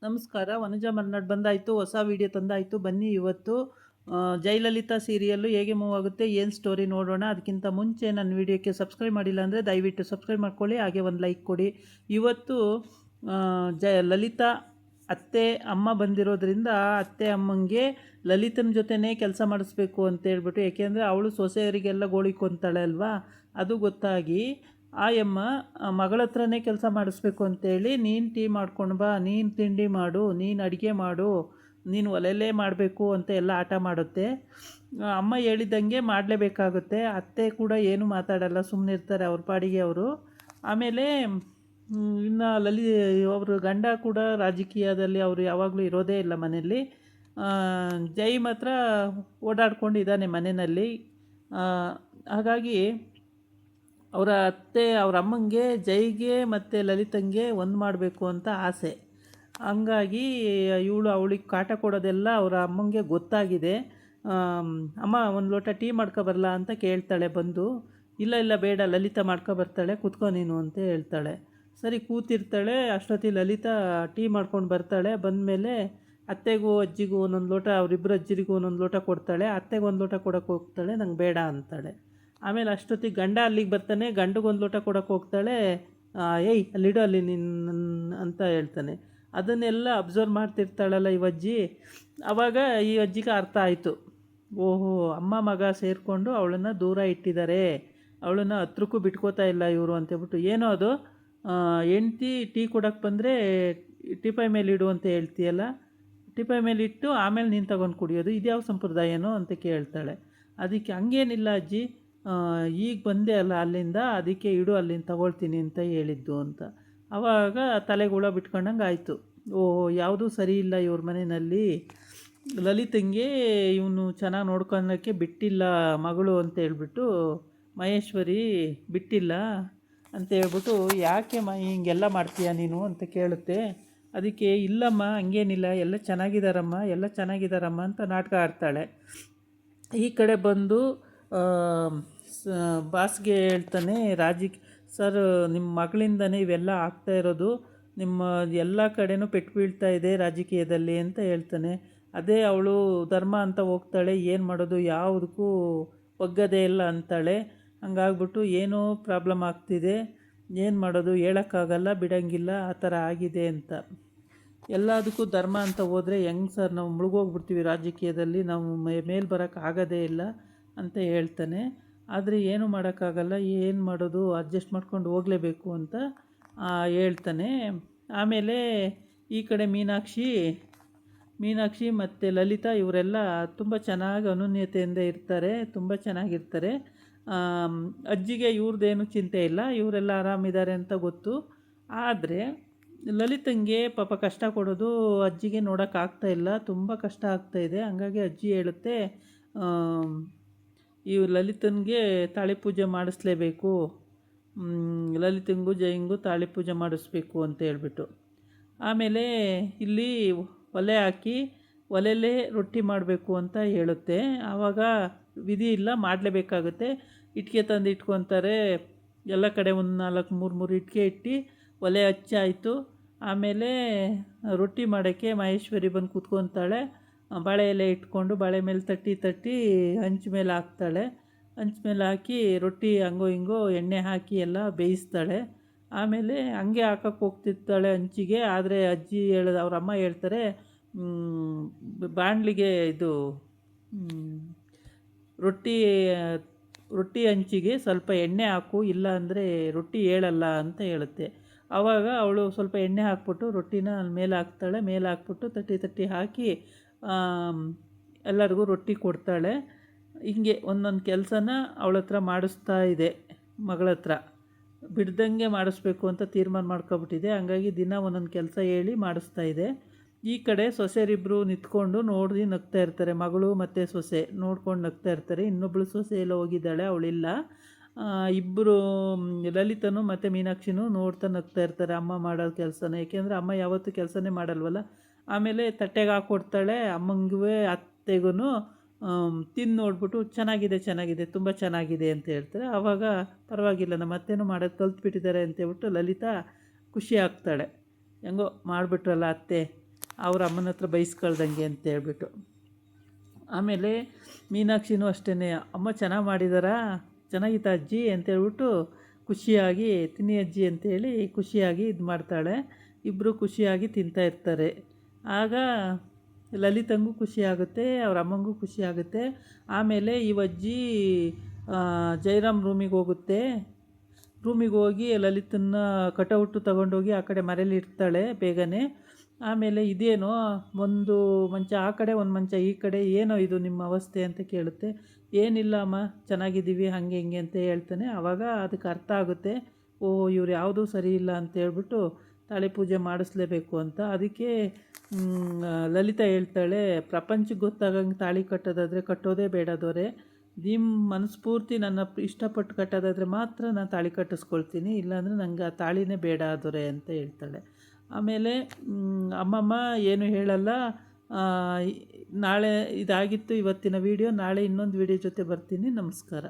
ನಮಸ್ಕಾರ. ವನಜ ಮಲ್ನಾಡ್ ಬಂದಾಯಿತು, ಹೊಸ ವಿಡಿಯೋ ತಂದಾಯಿತು. ಬನ್ನಿ ಇವತ್ತು ಜಯಲಲಿತಾ ಸೀರಿಯಲ್ಲು ಹೇಗೆ ಮೂವ್ ಆಗುತ್ತೆ, ಏನು ಸ್ಟೋರಿ ನೋಡೋಣ. ಅದಕ್ಕಿಂತ ಮುಂಚೆ ನನ್ನ ವಿಡಿಯೋಕ್ಕೆ ಸಬ್ಸ್ಕ್ರೈಬ್ ಮಾಡಿಲ್ಲ ಅಂದರೆ ದಯವಿಟ್ಟು ಸಬ್ಸ್ಕ್ರೈಬ್ ಮಾಡ್ಕೊಳ್ಳಿ, ಹಾಗೆ ಒಂದು ಲೈಕ್ ಕೊಡಿ. ಇವತ್ತು ಲಲಿತಾ ಅತ್ತೆ ಅಮ್ಮ ಬಂದಿರೋದ್ರಿಂದ ಅತ್ತೆ ಅಮ್ಮಂಗೆ ಲಲಿತನ ಜೊತೆನೇ ಕೆಲಸ ಮಾಡಿಸ್ಬೇಕು ಅಂತೇಳ್ಬಿಟ್ಟು, ಏಕೆಂದರೆ ಅವಳು ಸೊಸೆಯರಿಗೆಲ್ಲ ಗೋಳಿಕೊಂತಾಳೆ ಅಲ್ವಾ, ಅದು ಗೊತ್ತಾಗಿ ಆಯಮ್ಮ ಮಗಳ ಹತ್ರನೇ ಕೆಲಸ ಮಾಡಿಸ್ಬೇಕು ಅಂತೇಳಿ, ನೀನು ಟೀ ಮಾಡ್ಕೊಂಡು ಬಾ, ನೀನು ತಿಂಡಿ ಮಾಡು, ನೀನು ಅಡುಗೆ ಮಾಡು, ನೀನು ಒಲೆಯಲ್ಲೇ ಮಾಡಬೇಕು ಅಂತ ಎಲ್ಲ ಆಟ ಮಾಡುತ್ತೆ. ಅಮ್ಮ ಹೇಳಿದ್ದಂಗೆ ಮಾಡಲೇಬೇಕಾಗುತ್ತೆ. ಅತ್ತೆ ಕೂಡ ಏನು ಮಾತಾಡಲ್ಲ, ಸುಮ್ಮನೆ ಇರ್ತಾರೆ ಅವ್ರ ಪಾಡಿಗೆ ಅವರು. ಆಮೇಲೆ ಇನ್ನು ಅವರು ಗಂಡ ಕೂಡ ರಾಜಕೀಯದಲ್ಲಿ ಅವರು ಯಾವಾಗಲೂ ಇರೋದೇ ಇಲ್ಲ ಮನೆಯಲ್ಲಿ. ಜೈ ಮಾತ್ರ ಓಡಾಡ್ಕೊಂಡಿದ್ದಾನೆ ಮನೆಯಲ್ಲಿ. ಹಾಗಾಗಿ ಅವರ ಅತ್ತೆ ಅವ್ರ ಅಮ್ಮಂಗೆ ಜೈಗೆ ಮತ್ತು ಲಲಿತಂಗೆ ಒಂದು ಮಾಡಬೇಕು ಅಂತ ಆಸೆ. ಹಂಗಾಗಿ ಇವಳು ಅವಳಿಗೆ ಕಾಟ ಕೊಡೋದೆಲ್ಲ ಅವರ ಅಮ್ಮಂಗೆ ಗೊತ್ತಾಗಿದೆ. ಅಮ್ಮ ಒಂದು ಲೋಟ ಟೀ ಮಾಡ್ಕೊಬರಲ್ಲ ಅಂತ ಕೇಳ್ತಾಳೆ ಬಂದು. ಇಲ್ಲ ಇಲ್ಲ ಬೇಡ, ಲಲಿತಾ ಮಾಡ್ಕೊಬರ್ತಾಳೆ, ಕೂತ್ಕೊ ನೀನು ಅಂತ ಹೇಳ್ತಾಳೆ. ಸರಿ ಕೂತಿರ್ತಾಳೆ. ಅಷ್ಟೊತ್ತಿಗೆ ಲಲಿತಾ ಟೀ ಮಾಡ್ಕೊಂಡು ಬರ್ತಾಳೆ. ಬಂದಮೇಲೆ ಅತ್ತೆಗೂ ಅಜ್ಜಿಗೂ ಒಂದೊಂದು ಲೋಟ, ಅವರಿಬ್ಬರು ಅಜ್ಜಿರಿಗೂ ಒಂದೊಂದು ಲೋಟ ಕೊಡ್ತಾಳೆ. ಅತ್ತೆಗೆ ಒಂದು ಲೋಟ ಕೊಡೋಕೆ ಹೋಗ್ತಾಳೆ, ನಂಗೆ ಬೇಡ ಅಂತಾಳೆ. ಆಮೇಲೆ ಅಷ್ಟೊತ್ತಿಗೆ ಗಂಡ ಅಲ್ಲಿಗೆ ಬರ್ತಾನೆ. ಗಂಡಗೊಂದು ಲೋಟ ಕೊಡೋಕೆ ಹೋಗ್ತಾಳೆ. ಏಯ್ ಅಲ್ಲಿಡು ಅಲ್ಲಿ ನಿನ್ನ ಅಂತ ಹೇಳ್ತಾನೆ. ಅದನ್ನೆಲ್ಲ ಅಬ್ಸರ್ವ್ ಮಾಡ್ತಿರ್ತಾಳಲ್ಲ ಈ ಅಜ್ಜಿ. ಆವಾಗ ಈ ಅಜ್ಜಿಗೆ ಅರ್ಥ ಆಯಿತು, ಓಹೋ ಅಮ್ಮ ಮಗ ಸೇರಿಕೊಂಡು ಅವಳನ್ನು ದೂರ ಇಟ್ಟಿದ್ದಾರೆ, ಅವಳನ್ನು ಹತ್ರಕ್ಕೂ ಬಿಟ್ಕೋತಾ ಇಲ್ಲ ಇವರು ಅಂತೇಳ್ಬಿಟ್ಟು. ಏನೋ ಅದು ಹೆಂಡ್ತಿ ಟೀ ಕೊಡೋಕ್ಕೆ ಬಂದರೆ ಟಿಪೈ ಮೇಲೆ ಇಡು ಅಂತ ಹೇಳ್ತೀಯಲ್ಲ, ಟಿಪೈ ಮೇಲೆ ಇಟ್ಟು ಆಮೇಲೆ ನೀನು ತಗೊಂಡು ಕುಡಿಯೋದು, ಇದ್ಯಾವ ಸಂಪ್ರದಾಯನೋ ಅಂತ ಕೇಳ್ತಾಳೆ. ಅದಕ್ಕೆ ಹಂಗೇನಿಲ್ಲ ಅಜ್ಜಿ, ಈಗ ಬಂದೆ ಅಲ್ಲ ಅಲ್ಲಿಂದ, ಅದಕ್ಕೆ ಇಡು ಅಲ್ಲಿಂದ ತಗೊಳ್ತೀನಿ ಅಂತ ಹೇಳಿದ್ದು ಅಂತ. ಆವಾಗ ತಲೆಗೆ ಹುಳ ಬಿಟ್ಕೊಂಡಂಗೆ ಆಯಿತು. ಓಹೋ ಯಾವುದೂ ಸರಿ ಇಲ್ಲ ಇವ್ರ ಮನೆಯಲ್ಲಿ. ಲಲಿತಂಗೆ ಇವನು ಚೆನ್ನಾಗಿ ನೋಡ್ಕೊಳಕ್ಕೆ ಬಿಟ್ಟಿಲ್ಲ ಮಗಳು ಅಂತ ಹೇಳ್ಬಿಟ್ಟು, ಮಹೇಶ್ವರಿ ಬಿಟ್ಟಿಲ್ಲ ಅಂತ ಹೇಳ್ಬಿಟ್ಟು, ಯಾಕೆ ಹಿಂಗೆಲ್ಲ ಮಾಡ್ತೀಯ ನೀನು ಅಂತ ಕೇಳುತ್ತೆ. ಅದಕ್ಕೆ ಇಲ್ಲಮ್ಮ ಹಂಗೇನಿಲ್ಲ, ಎಲ್ಲ ಚೆನ್ನಾಗಿದ್ದಾರಮ್ಮ, ಎಲ್ಲ ಚೆನ್ನಾಗಿದ್ದಾರಮ್ಮ ಅಂತ ನಾಟಕ ಆಡ್ತಾಳೆ. ಈ ಕಡೆ ಬಂದು ಬಾಸ್ಗೆ ಹೇಳ್ತಾನೆ ಸರ್, ನಿಮ್ಮ ಮಗಳಿಂದನೇ ಇವೆಲ್ಲ ಆಗ್ತಾ ಇರೋದು, ನಿಮ್ಮ ಎಲ್ಲ ಕಡೆನೂ ಪೆಟ್ಟು ಬೀಳ್ತಾ ಇದೆ ರಾಜಕೀಯದಲ್ಲಿ ಅಂತ ಹೇಳ್ತಾನೆ. ಅದೇ ಅವಳು ಧರ್ಮ ಅಂತ ಹೋಗ್ತಾಳೆ, ಏನು ಮಾಡೋದು ಯಾವುದಕ್ಕೂ ಒಗ್ಗದೇ ಇಲ್ಲ ಅಂತಾಳೆ. ಹಂಗಾಗ್ಬಿಟ್ಟು ಏನೋ ಪ್ರಾಬ್ಲಮ್ ಆಗ್ತಿದೆ, ಏನು ಮಾಡೋದು ಹೇಳೋಕ್ಕಾಗಲ್ಲ, ಬಿಡೋಂಗಿಲ್ಲ, ಆ ಥರ ಆಗಿದೆ ಅಂತ. ಎಲ್ಲದಕ್ಕೂ ಧರ್ಮ ಅಂತ ಹೋದರೆ ಹೆಂಗೆ ಸರ್, ನಾವು ಮುಳುಗೋಗ್ಬಿಡ್ತೀವಿ ರಾಜಕೀಯದಲ್ಲಿ, ನಾವು ಮೇಲೆ ಬರೋಕ್ಕಾಗೋದೇ ಇಲ್ಲ ಅಂತ ಹೇಳ್ತಾನೆ. ಆದರೆ ಏನು ಮಾಡೋಕ್ಕಾಗಲ್ಲ, ಏನು ಮಾಡೋದು, ಅಡ್ಜಸ್ಟ್ ಮಾಡ್ಕೊಂಡು ಹೋಗಲೇಬೇಕು ಅಂತ ಹೇಳ್ತಾನೆ. ಆಮೇಲೆ ಈ ಕಡೆ ಮೀನಾಕ್ಷಿ ಮತ್ತು ಲಲಿತಾ ಇವರೆಲ್ಲ ತುಂಬ ಚೆನ್ನಾಗಿ ಅನನ್ಯತೆಯಿಂದ ಇರ್ತಾರೆ, ತುಂಬ ಚೆನ್ನಾಗಿರ್ತಾರೆ. ಅಜ್ಜಿಗೆ ಇವ್ರದ್ದೇನು ಚಿಂತೆ ಇಲ್ಲ, ಇವರೆಲ್ಲ ಆರಾಮಿದ್ದಾರೆ ಅಂತ ಗೊತ್ತು. ಆದರೆ ಲಲಿತಂಗೆ ಪಾಪ ಕಷ್ಟ ಕೊಡೋದು ಅಜ್ಜಿಗೆ ನೋಡೋಕ್ಕಾಗ್ತಾಯಿಲ್ಲ, ತುಂಬ ಕಷ್ಟ ಆಗ್ತಾಯಿದೆ. ಹಂಗಾಗಿ ಅಜ್ಜಿ ಹೇಳುತ್ತೆ, ಈ ಲಲಿತನಿಗೆ ತಾಳಿ ಪೂಜೆ ಮಾಡಿಸ್ಲೇಬೇಕು, ಲಲಿತಂಗೂ ಜಯಂಗೂ ತಾಳಿ ಪೂಜೆ ಮಾಡಿಸ್ಬೇಕು ಅಂತ ಹೇಳ್ಬಿಟ್ಟು. ಆಮೇಲೆ ಇಲ್ಲಿ ಒಲೆ ಹಾಕಿ ಒಲೆಯಲ್ಲೇ ರೊಟ್ಟಿ ಮಾಡಬೇಕು ಅಂತ ಹೇಳುತ್ತೆ. ಆವಾಗ ವಿಧಿ ಇಲ್ಲ, ಮಾಡಲೇಬೇಕಾಗುತ್ತೆ. ಇಟ್ಟಿಗೆ ತಂದು ಇಟ್ಕೊತಾರೆ, ಎಲ್ಲ ಕಡೆ ಒಂದು 4-3 ಇಟ್ಟಿಗೆ ಇಟ್ಟು ಒಲೆ ಹಚ್ಚಾಯಿತು. ಆಮೇಲೆ ರೊಟ್ಟಿ ಮಾಡೋಕ್ಕೆ ಮಹೇಶ್ವರಿ ಬಂದು ಕೂತ್ಕೊತಾಳೆ. ಬಾಳೆ ಎಲೆ ಇಟ್ಕೊಂಡು ಬಾಳೆ ಮೇಲೆ ತಟ್ಟಿ ಹಂಚು ಮೇಲೆ ಹಾಕ್ತಾಳೆ. ಹಂಚು ಮೇಲೆ ಹಾಕಿ ರೊಟ್ಟಿ ಹಂಗೋ ಹಿಂಗೋ ಎಣ್ಣೆ ಹಾಕಿ ಎಲ್ಲ ಬೇಯಿಸ್ತಾಳೆ. ಆಮೇಲೆ ಹಂಗೆ ಹಾಕಕ್ಕೆ ಹೋಗ್ತಿರ್ತಾಳೆ ಹಂಚಿಗೆ. ಆದರೆ ಅಜ್ಜಿ ಅವ್ರ ಅಮ್ಮ ಹೇಳ್ತಾರೆ, ಬಾಣಲಿಗೆ ಇದು ರೊಟ್ಟಿ ಹಂಚಿಗೆ ಸ್ವಲ್ಪ ಎಣ್ಣೆ ಹಾಕು, ಇಲ್ಲ ಅಂದರೆ ರೊಟ್ಟಿ ಏಳಲ್ಲ ಅಂತ ಹೇಳುತ್ತೆ. ಆವಾಗ ಅವಳು ಸ್ವಲ್ಪ ಎಣ್ಣೆ ಹಾಕ್ಬಿಟ್ಟು ರೊಟ್ಟಿನ ಮೇಲೆ ಹಾಕ್ತಾಳೆ. ಮೇಲೆ ಹಾಕ್ಬಿಟ್ಟು ತಟ್ಟಿ ಹಾಕಿ ಎಲ್ಲರಿಗೂ ರೊಟ್ಟಿ ಕೊಡ್ತಾಳೆ. ಹಿಂಗೆ ಒಂದೊಂದು ಕೆಲಸನ ಅವಳ ಹತ್ರ ಮಾಡಿಸ್ತಾ ಇದೆ, ಮಗಳ ಹತ್ರ ಬಿಡ್ದಂಗೆ ಮಾಡಿಸ್ಬೇಕು ಅಂತ ತೀರ್ಮಾನ ಮಾಡ್ಕೊಬಿಟ್ಟಿದೆ. ಹಂಗಾಗಿ ದಿನ ಒಂದೊಂದು ಕೆಲಸ ಹೇಳಿ ಮಾಡಿಸ್ತಾ ಇದೆ. ಈ ಕಡೆ ಸೊಸೆಯರಿಬ್ಬರು ನಿಂತ್ಕೊಂಡು ನೋಡಿ ನಗ್ತಾ ಇರ್ತಾರೆ, ಮಗಳು ಮತ್ತು ಸೊಸೆ ನೋಡ್ಕೊಂಡು ನಗ್ತಾ ಇರ್ತಾರೆ. ಇನ್ನೊಬ್ಬಳು ಸೊಸೆ ಎಲ್ಲ ಹೋಗಿದ್ದಾಳೆ, ಅವಳಿಲ್ಲ. ಇಬ್ಬರು ಲಲಿತನು ಮತ್ತು ಮೀನಾಕ್ಷಿನೂ ನೋಡ್ತಾ ನಗ್ತಾ ಇರ್ತಾರೆ ಅಮ್ಮ ಮಾಡೋ ಕೆಲಸನ, ಏಕೆಂದರೆ ಅಮ್ಮ ಯಾವತ್ತೂ ಕೆಲಸನೇ ಮಾಡಲ್ವಲ್ಲ. ಆಮೇಲೆ ತಟ್ಟೆಗೆ ಹಾಕ್ಕೊಡ್ತಾಳೆ ಅಮ್ಮಂಗೂ ಅತ್ತೆಗೂ. ತಿಂದು ನೋಡ್ಬಿಟ್ಟು ಚೆನ್ನಾಗಿದೆ, ತುಂಬ ಚೆನ್ನಾಗಿದೆ ಅಂತ ಹೇಳ್ತಾರೆ. ಆವಾಗ ಪರವಾಗಿಲ್ಲ, ನಮ್ಮ ಅತ್ತೆನೂ ಮಾಡೋದು ಕಲ್ತ್ಬಿಟ್ಟಿದ್ದಾರೆ ಅಂತೇಳ್ಬಿಟ್ಟು ಲಲಿತಾ ಖುಷಿ ಆಗ್ತಾಳೆ. ಹೆಂಗೋ ಮಾಡಿಬಿಟ್ರಲ್ಲ ಅತ್ತೆ, ಅವ್ರ ಅಮ್ಮನ ಹತ್ರ ಬೈಸ್ಕೊಳ್ದಂಗೆ ಅಂತ ಹೇಳ್ಬಿಟ್ಟು. ಆಮೇಲೆ ಮೀನಾಕ್ಷಿನೂ ಅಷ್ಟೇ, ಅಮ್ಮ ಚೆನ್ನಾಗಿ ಮಾಡಿದಾರಾ, ಚೆನ್ನಾಗಿತ್ತ ಅಜ್ಜಿ ಅಂತೇಳ್ಬಿಟ್ಟು ಖುಷಿಯಾಗಿ ತಿನ್ನಿ ಅಜ್ಜಿ ಅಂತೇಳಿ ಖುಷಿಯಾಗಿ ಇದು ಮಾಡ್ತಾಳೆ. ಇಬ್ಬರು ಖುಷಿಯಾಗಿ ತಿಂತಾಯಿರ್ತಾರೆ. ಆಗ ಲಲಿತಂಗೂ ಖುಷಿಯಾಗುತ್ತೆ, ಅವ್ರ ಅಮ್ಮಂಗೂ ಖುಷಿಯಾಗುತ್ತೆ. ಆಮೇಲೆ ಈ ಅಜ್ಜಿ ಜಯರಾಮ್ ರೂಮಿಗೆ ಹೋಗುತ್ತೆ. ರೂಮಿಗೆ ಹೋಗಿ ಲಲಿತನ್ನ ಕಟೌಟು ತಗೊಂಡೋಗಿ ಆ ಕಡೆ ಮನೇಲಿ ಇಡ್ತಾಳೆ ಬೇಗನೆ. ಆಮೇಲೆ ಇದೇನೋ ಒಂದು ಮಂಚ ಆ ಕಡೆ ಒಂದು ಮಂಚ ಈ ಕಡೆ, ಏನೋ ಇದು ನಿಮ್ಮ ಅವಸ್ಥೆ ಅಂತ ಕೇಳುತ್ತೆ. ಏನಿಲ್ಲ ಅಮ್ಮ, ಚೆನ್ನಾಗಿದ್ದೀವಿ ಹಾಗೆ ಹಿಂಗೆ ಅಂತ ಹೇಳ್ತಾನೆ. ಆವಾಗ ಅದಕ್ಕೆ ಅರ್ಥ ಆಗುತ್ತೆ, ಓಹ್ ಇವ್ರು ಯಾವುದೂ ಸರಿ ಇಲ್ಲ ಅಂತ ಹೇಳ್ಬಿಟ್ಟು ತಾಳಿ ಪೂಜೆ ಮಾಡಿಸ್ಲೇಬೇಕು ಅಂತ. ಅದಕ್ಕೆ ಲಲಿತಾ ಹೇಳ್ತಾಳೆ, ಪ್ರಪಂಚಕ್ಕೆ ಗೊತ್ತಾಗಂಗೆ ತಾಳಿ ಕಟ್ಟೋದಾದರೆ ಕಟ್ಟೋದೇ ಬೇಡ ದೊರೆ, ನಿಮ್ಮ ಮನಸ್ಫೂರ್ತಿ ನನ್ನ ಇಷ್ಟಪಟ್ಟು ಕಟ್ಟೋದಾದರೆ ಮಾತ್ರ ನಾನು ತಾಳಿ ಕಟ್ಟಿಸ್ಕೊಳ್ತೀನಿ, ಇಲ್ಲಾಂದರೆ ನನಗೆ ಆ ತಾಳಿನೇ ಬೇಡ ದೊರೆ ಅಂತ ಹೇಳ್ತಾಳೆ. ಆಮೇಲೆ ಅಮ್ಮಮ್ಮ ಏನು ಹೇಳಲ್ಲ. ನಾಳೆ ಇದಾಗಿತ್ತು ಇವತ್ತಿನ ವಿಡಿಯೋ. ನಾಳೆ ಇನ್ನೊಂದು ವಿಡಿಯೋ ಜೊತೆ ಬರ್ತೀನಿ. ನಮಸ್ಕಾರ.